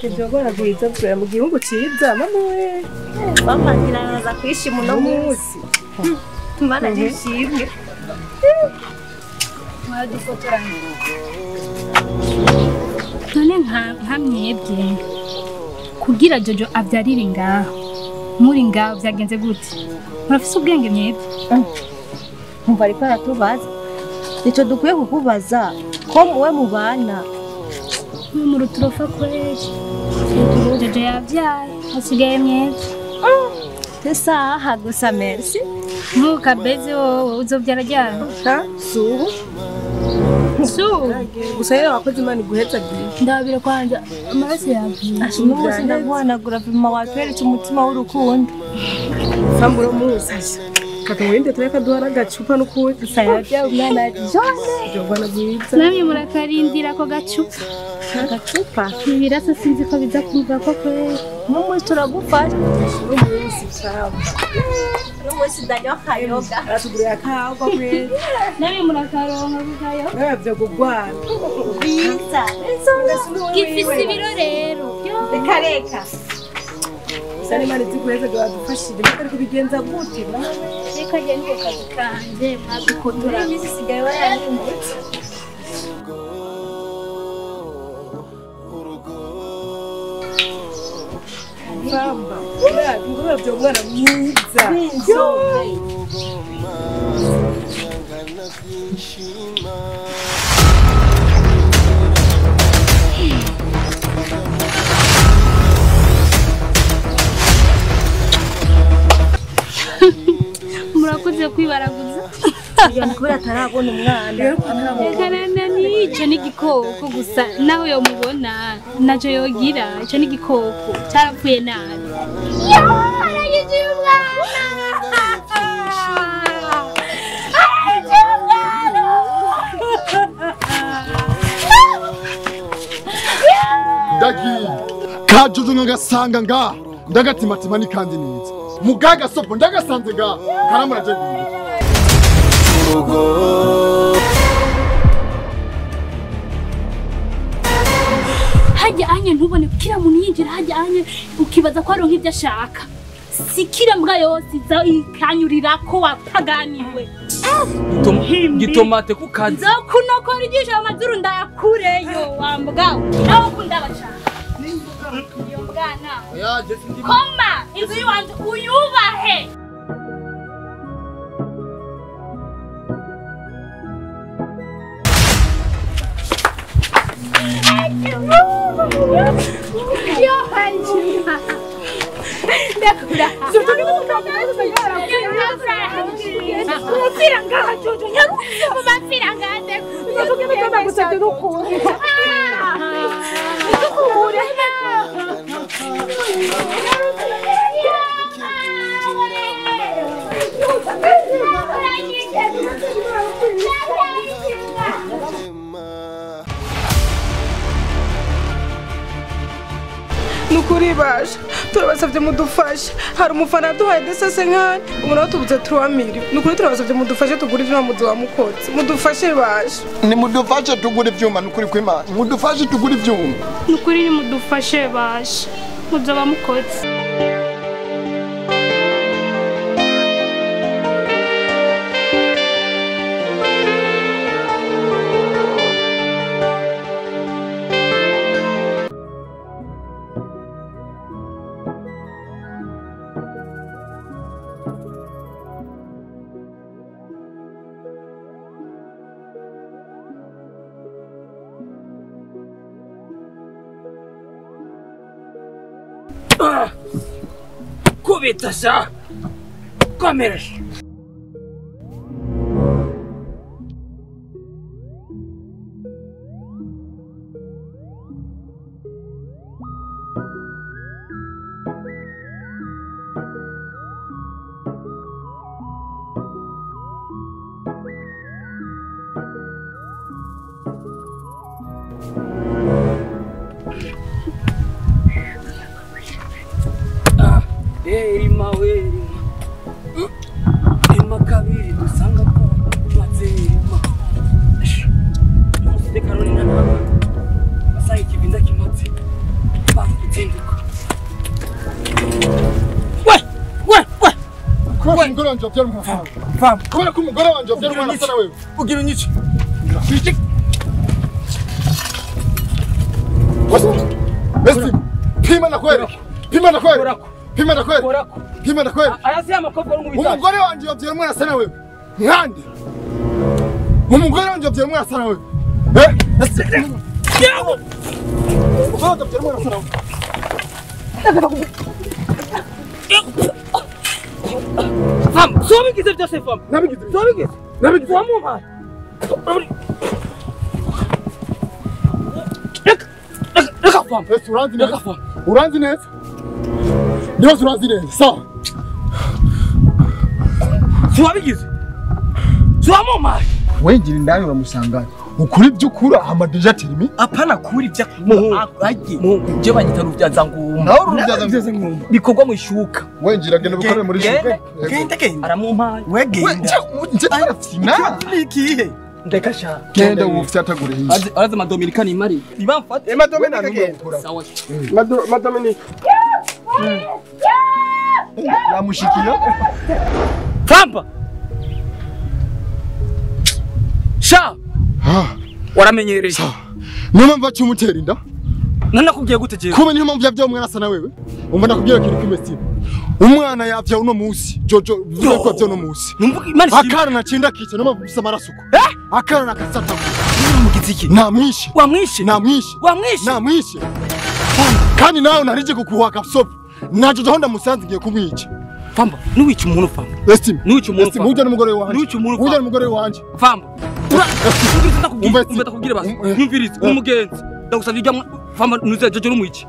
Kijogora bwiza bwa mu gihugu ciza mama we. Mama niraza kwishima no munsi. Mana gishimwe. Mwadufotoranye. None nka mwebwe kugira Jojo abyarire ngaho muri ngaho byagenze gute murafise ubwenge mwebwe Umva ariko aratubaza nico dukwiye kukubaza ko muwe mubana mu ruturofa kwezi Jojo yabyaye hasigaye mwebwe tesa gusa merci ntukabeze wowe uzobyara ryari Suhu. Gusa rero wakoze Imana iguheza gihe. ndabira kwanja amaraso yavuye n'umunsi ndaguhanagura vima watweretse umutima w'urukundo Famba umusasha. Kata wende tureka duhara agacupa n'ukuri. sayabya umwana Jone Jogwana bwiza. namwe murakarindira ko gacupa agacupa ibirasa sinzi ko biza kuva ko kwezi n'umunsi turagufasha Umunsi cyaba. n'umunsi ndanyo kayoga Aratugurira kawa kweli. namwe murakaronka kugayo Bavyo kugwana. biza gifise ibiro rero reka Sani Imana iziguheza gadufashije. Ariko bigenza gute? reka gende kazi kanje mwadukotora bisigaye warahindutse Famba. Ngura byo mwana mwiza. murakoze kwibaraguza iyo kubera atarabona umwana ekanana nico n'igikoko gusa naho yo mubona naco yogira ico n'igikoko carapfuye nabi aragiye Ndagiye kajuju ngagasanga nga ndagatimatima ni kandi neza mugaga sopo ndagasanze nga karamuraje ngiye Urugo hajya anye ntubone kira muntu yinjira hajya anye ukibaza ko aronka ivyo ashaka sikira mbwa yose za ikanyurira ko wapaganiwe gitomate kukazi zokunokora igisha amazuru ndayakureyo wambwa naho kundabashaka iyo bwana koma inzu yiwanje uyubahe Nukuri baje turabasavye mudufashe hari umufana duhaye desase nkani ubu naho tubuze 3000 nukuri turabasavye mudufashe tugura ivyuma muzi wa mukotsi mudufashe baje ni mudufashe tugura ivyuma nukuri kw'Imana mudufashe tugura ivyuma nukuri ni mudufashe baje muzoba mukotsi kubita sha komera Erima. umugore wanje wavyara umwana. Famba. Kubera ko umugore wanje wavyara umwana asa na wewe. Ugira unyice. Esti, pima na kweli. Pima na kweli. Pima na kweli. Pima na kweli. Aya si amakopo ari mu bitaro. Umugore wanje wavyara umwana asa na wewe. Nkande. Umugore wanje wavyara umwana asa na wewe. Yawo. Umugore wanje wavyara umwana asa na wewe. Famba, sobigize byose famba. Nabigize. Sobigize. Nabigize. Wamumpa. Reka famba. Esti, uranzi neza. Uranzi neza. Ndibaza uranzi neza. Sawa. Sobigize. Wamumpa. Wengira indani uramusangana. Ukuri byukura amadeja terimi. Apana kuri bya muhungu je banyita rubyaza ngumba. Naho rubyaza ngumba. Bikorwa mu ishuka. Wengira genda bukore muri shuka. Genda. Aramumpaye. Wegenda. Nje tarafina. Nikihe? Ndeka sha. Genda ufite atagure hizi. Araza madominikani mari. Ibamfate. Madominika genda. Sawa. Madominika. Yamushikira. Famba. Sha. Waramenyereye. Niyo mpamvu acumutera inda. Nanakubwiye gute je? Kuba niyo mpamvu yavya umwana asa na wewe. Umva nakubwira kintu kimwe. Umwana yavya uno munsi. Jojo vuga ko yavya uno munsi. Akana nacinda kice no mavisa marasuko. Akana nakasata. Mugiziki. Namwishe. Wamwishe. Namwishe. Wamwishe. Namwishe. Kandi nawe narije kukuhaka sopo. Najojo honda musanze ngiye kumwica. Famba, nuwica umuntu famba. Estim. Nuwica umuntu famba. Ujya n'umugore wanje. Nuwica umuntu famba. Ujya n'umugore wanje. Famba. Ndakubwira basi. Nyumvirize umugenzi. Ndagusabye ujya famba nuze jojo n'umwici.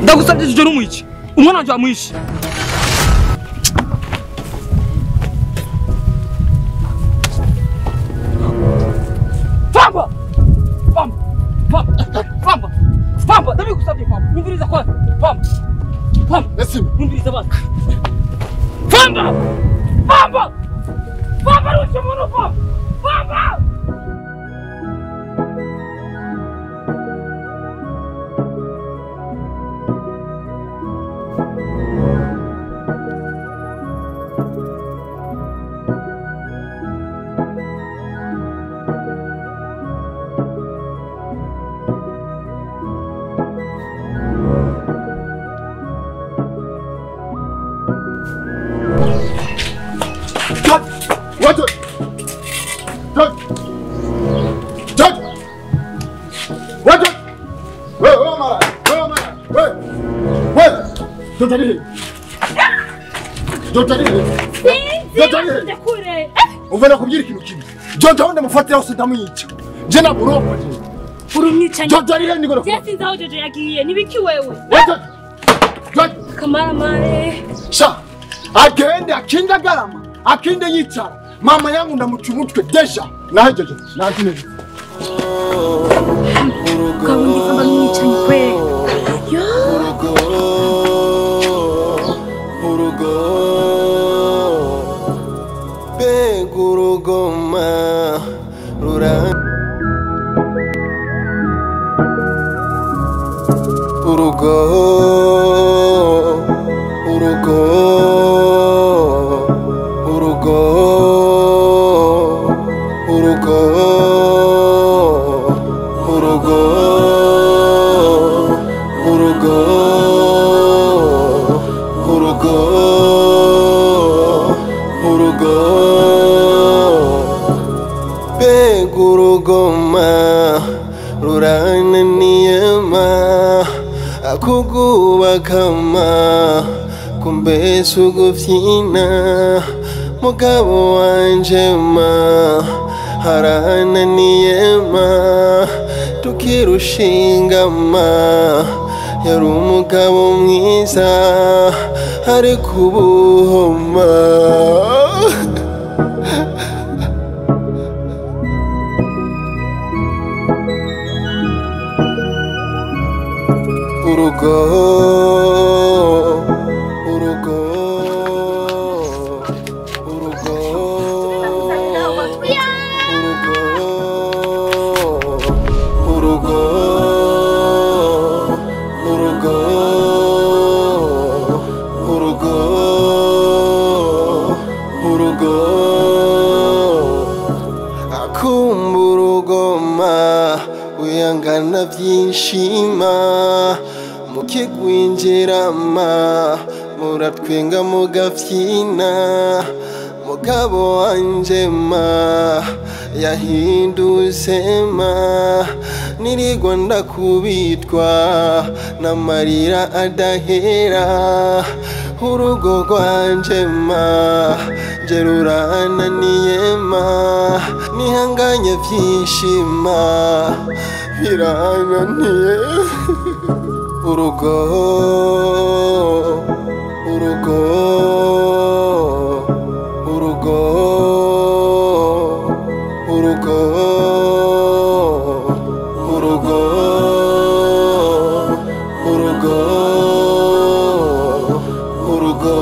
Ndagusabye jojo n'umwici. Umwana wanje amwishi. Famba. Famba. Famba. Famba, ndabigusabye famba. Nyumvirize kwa. Famba. Famba. Estim. Nyumvirize basi. Famba. Famba. Famba nuwica umuntu famba. Famba. Uvana kubyira ikintu kimwe. Jojo wenda mufatira hose ndamwica. Je na buropa je. Urumwica. Jojo ari ndi ngoro. Je sinzi aho Jojo yagiye. Nibiki wewe? Jojo. Kamara mare. Sha. Agende akinda garama. Akinde yicara. Mama yangu ndamuca umutwe desha. Nahe Jojo. Nahe neza. Kabundi kamba mwicanyi kwe. Urugoma rura urugo urugo urugo urugo urugo urugo urugo urugo urugoma rurananiyema akugubakama kumbe sugufyina mugabo wanjema harananiyema tukirushingama yari umugabo mwiza ari kubuhoma urugo urugo urugo urugo urugo urugo byishima mukigwinjirama muratwenga mugafyina mugabo wanje ma yahindutse ma nirigwa ndakubitwa n'amarira adahera urugo rwanje ma jerurananiye ma nihanganye vyishima birananiye urugo urugo urugo urugo urugo urugo urugo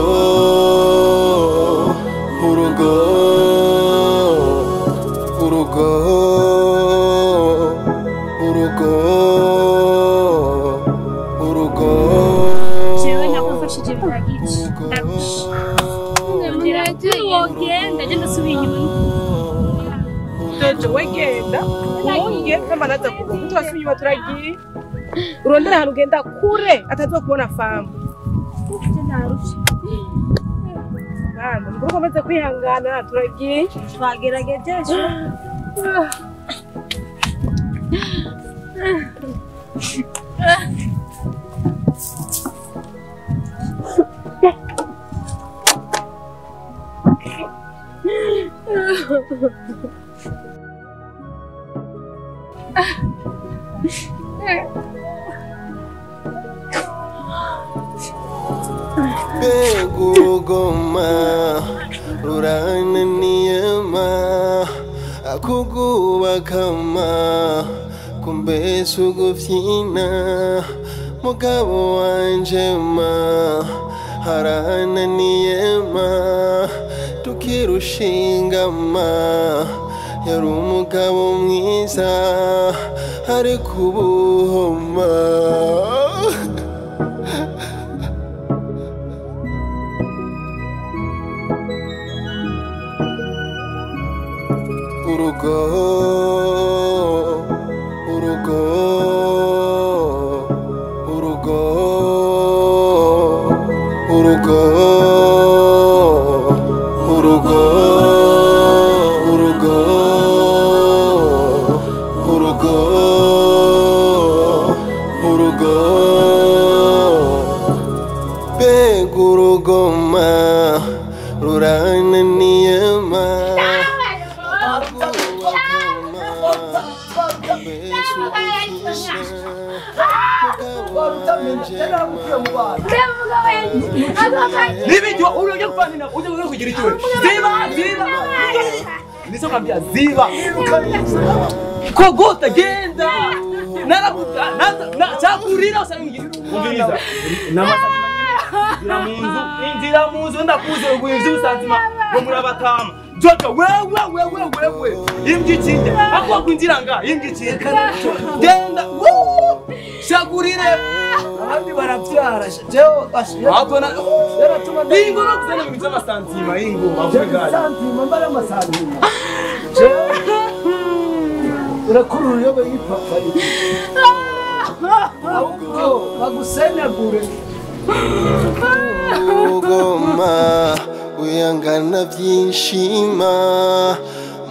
urugo urugo urugo urugo jewe nakufashije biragice Mariage wogenda je ndasubiye inyuma Jojo wegenda Munge kamanaza kugonga turasubiye inyuma turagiye urondera ahantu ugenda kure atazwa kubona Famba narusha Bana ngo komeze kwihangana turagiye twagerageje Begurugoma rurananiyema akugubakama kumbe sugufyina mugabo wanje ma harananiyema tukirushingama yari umugabo mwiza ariko ubuhoma urugo urugo urugo urugo urugo urugo urugo urugo begurugoma rurananiyema Nibijwa uje kufanina uje kugira icyo ziba niso kambia ziba kogota genda narakuta na chakurira usangira umviriza namasati inzira munzu ndakuze ubwivyo usanzima ngo murabatama Jojo wewe imgicinde akwa kwinjira nga imgicinde genda shakurire abandi baravyara jewe abona ingo no kuzana ibintu by'amasantima ingo avuga santima mbara amasantima urakurura yo bayipapa ahubwo bagusenyagure ugoma uyangana byinshima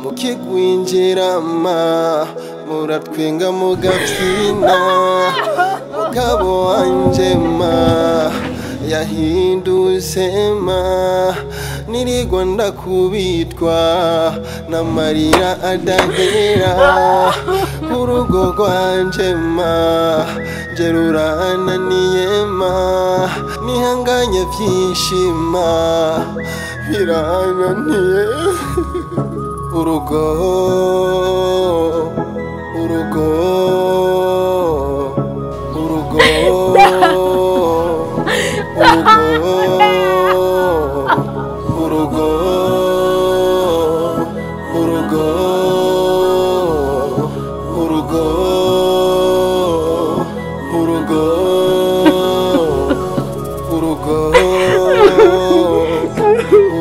mukigwinjirama muratwenga mugafyina mugabo wanje ma yahindutse ma nirigwa ndakubitwa n'amarira adahera urugo rwanje ma jerurananiye ma nihanganye vyishima birananiye urugo urugo urugo urugo urugo urugo urugo urugo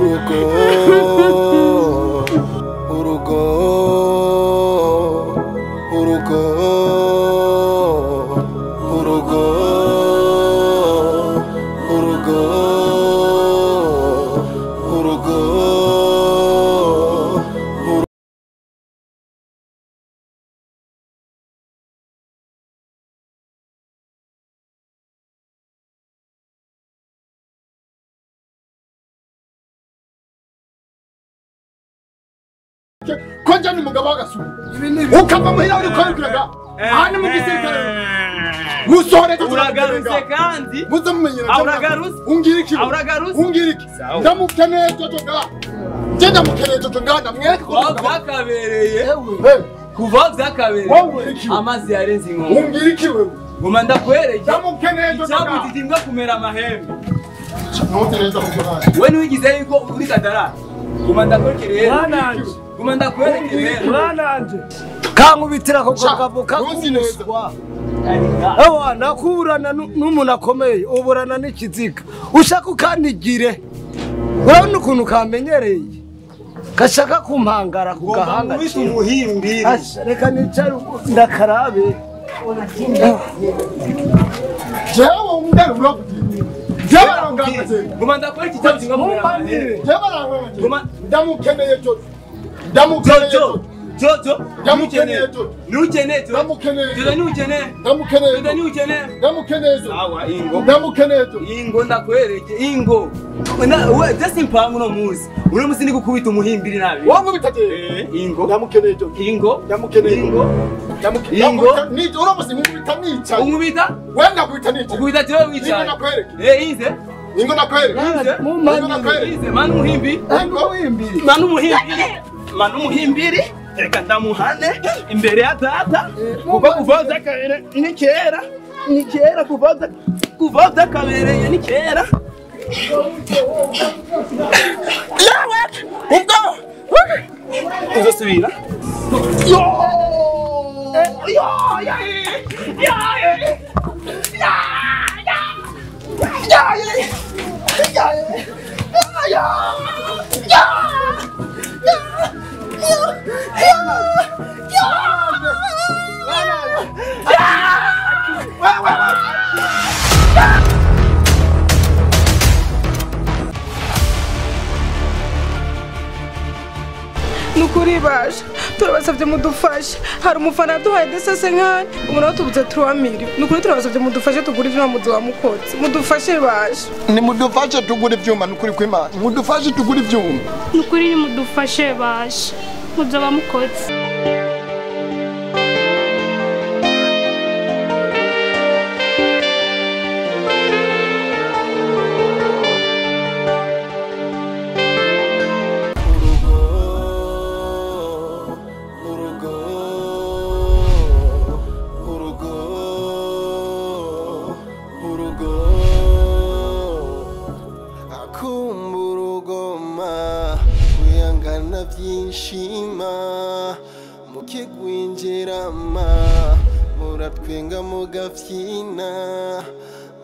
urugo urugo urugo urugo urugo urugo Koja ni mugabo w'agasuru ukava muhira uri kwabikiraga hano mu gisirikare musore uragarutse kandi muzomumenyera uragarutse ungiriki uragarutse ungiriki ndamukeneye jojoga ngenda mukeneye jojoga ndamwereka ko byakabereye kuva byakabereye amazi yarenze inkongo ungiriki wewe guma ndakwereke ndamukeneye jojoga cyabutitimbwa kumera amahembe notereza mukorana we niwigize yuko uri kadara guma ndakwereke mwananje guma ndakwereke mwananje kankubitira ko kavuka kumuswa ewa nakurana n'umuntu akomeye uburana n'ikiziga ushaka ukanigire urabona ukuntu kamenyereye gashaka kumpangara ku gahanga umuhimbiri reka nicare ndakarabe jewe umudari uravuga guma ndakwereke cyabutitimbwa kumera amahembe ndamukeneye jojo ndamukeneye jojo Jojo, ndamukeneye jojo nukeneye jojo, ndamukeneye jojo nukeneye, ndamukeneye jojo nukeneye, ndamukeneye jojo sawa ingo, ndamukeneye jojo ingo ndakwereke ingo, we just impangu no muzi, uri musi ndi gukubita umuhimbiri nabi, wangu bitaje ingo, ndamukeneye jojo ingo, ndamukeneye ingo, ndamukeneye ni uri musi nkubita nica umubita, wenda kubita nica ukubita jewe wicaye, ingo nakwereke inze, ingo nakwereke ingo nakwereke inze, manu muhimbiri, manu muhimbiri, manu muhimbiri. Reka ndamuhane imbere ya data kuko kuvoza kabere ni kera kuvoza kabereye ni kera yawe ubwo uzosubira yo nukuri basha turabasavye mudufashe hari umufana duhaye desase nkani umuntu watubuze 3000 nukuri turabasavye mudufashe tugura ivyuma muzo mukozi mudufashe basha ni mudufashe tugura ivyuma nukuri kw'Imana mudufashe tugura ivyuma nukuri ni mudufashe basha muzo mukozi byinshima mukigwinjirama muratwenga mugafyina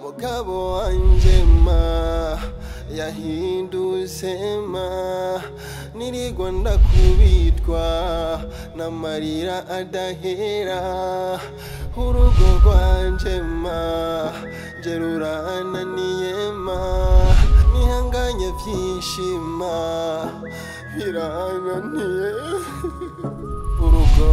mugabo wanje ma yahindutse ma nirigwa ndakubitwa n'amarira adahera urugo rwanje ma jerurananiye ma nihanganye byinshima birananiye urugo